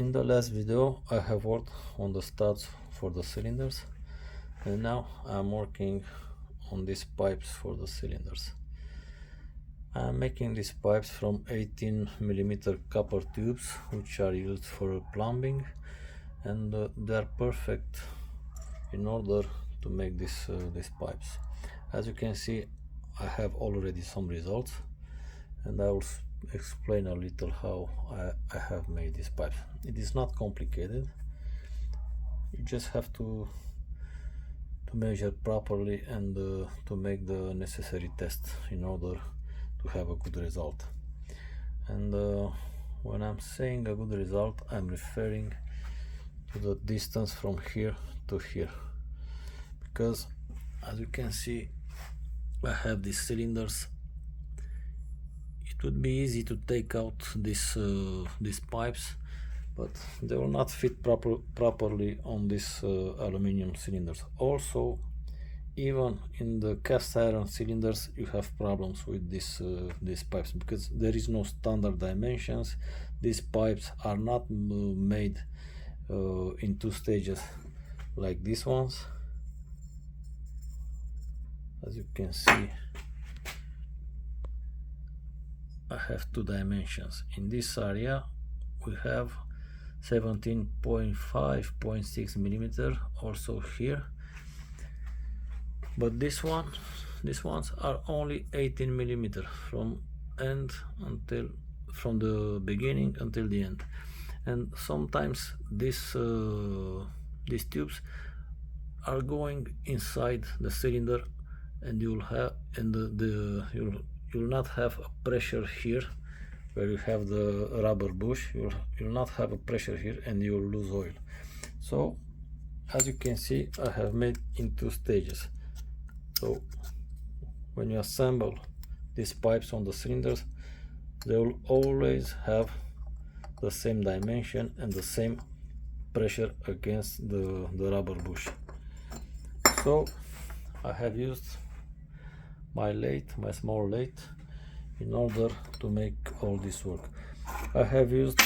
In the last video I have worked on the studs for the cylinders, and now I'm working on these pipes for the cylinders. I'm making these pipes from 18mm copper tubes, which are used for plumbing, and they are perfect in order to make these pipes. As you can see, I have already some results, and I will explain a little how I have made these pipes. It is not complicated. You just have to measure properly and to make the necessary tests in order to have a good result. And when I'm saying a good result, I'm referring to the distance from here to here, because as you can see, I have these cylinders. It would be easy to take out these pipes, but they will not fit properly on these aluminum cylinders. Also, even in the cast iron cylinders, you have problems with these pipes, because there is no standard dimensions. These pipes are not made in two stages like these ones. As you can see, I have two dimensions. In this area we have 17.5.6 millimeter, also here, but these ones are only 18 millimeter from the beginning until the end. And sometimes these tubes are going inside the cylinder, and you'll not have a pressure here where you have the rubber bush. You'll not have a pressure here, and you'll lose oil. So as you can see, I have made in two stages. So when you assemble these pipes on the cylinders, they will always have the same dimension and the same pressure against the rubber bush. So I have used my small lathe in order to make all this work. I have used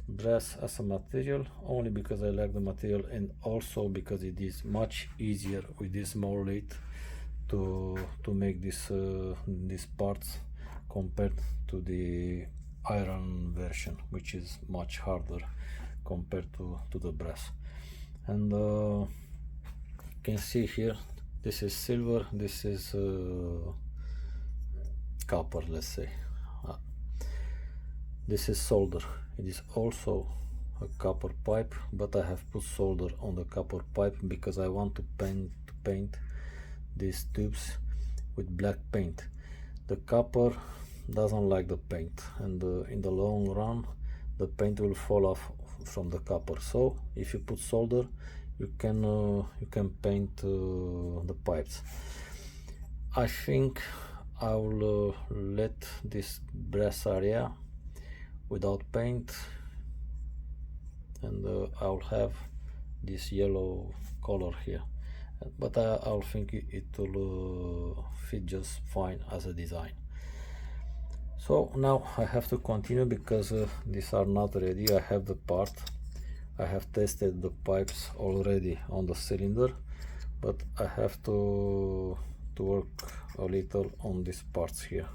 brass as a material only because I like the material, and also because it is much easier with this small lathe to make these parts compared to the iron version, which is much harder compared to the brass. And you can see here, this is silver, this is copper, let's say. This is solder. It is also a copper pipe, but I have put solder on the copper pipe because I want to paint these tubes with black paint. The copper doesn't like the paint, and in the long run the paint will fall off from the copper. So if you put solder, you can paint the pipes. I think I will let this brass area without paint, and I'll have this yellow color here, but I'll think it will fit just fine as a design. So now I have to continue because these are not ready. I have the part. I have tested the pipes already on the cylinder, but I have to work a little on these parts here.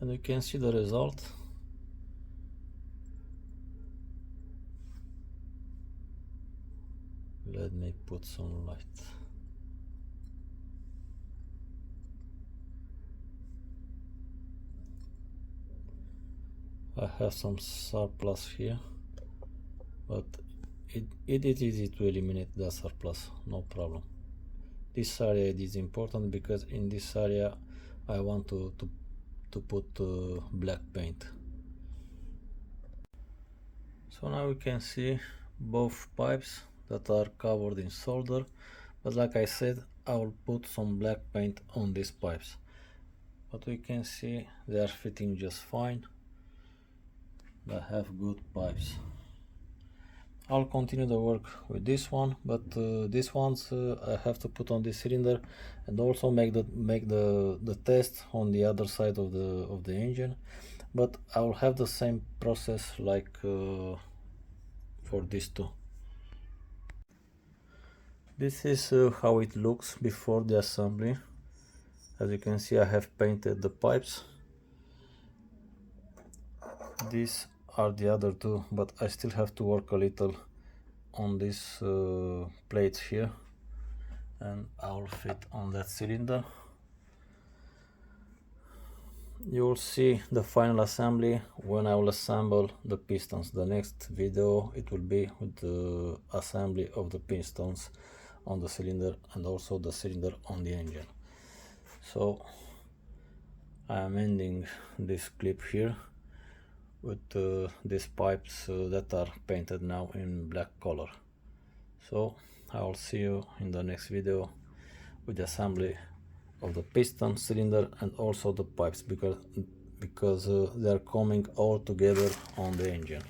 and you can see the result. Let me put some light. I have some surplus here, but it is easy to eliminate the surplus, no problem. This area is important because in this area I want to put black paint. So now we can see both pipes that are covered in solder, but like I said, I will put some black paint on these pipes. But we can see they are fitting just fine. They have good pipes. I'll continue the work with this one, but these ones I have to put on this cylinder and also make the test on the other side of the engine. But I will have the same process like for these two. This is how it looks before the assembly. As you can see, I have painted the pipes. These are the other two, but I still have to work a little on these plates here, and I will fit on that cylinder. You will see the final assembly when I will assemble the pistons. The next video it will be with the assembly of the pistons on the cylinder and also the cylinder on the engine. So I am ending this clip here with these pipes that are painted now in black color. So I will see you in the next video with the assembly of the piston, cylinder and also the pipes, because they are coming all together on the engine.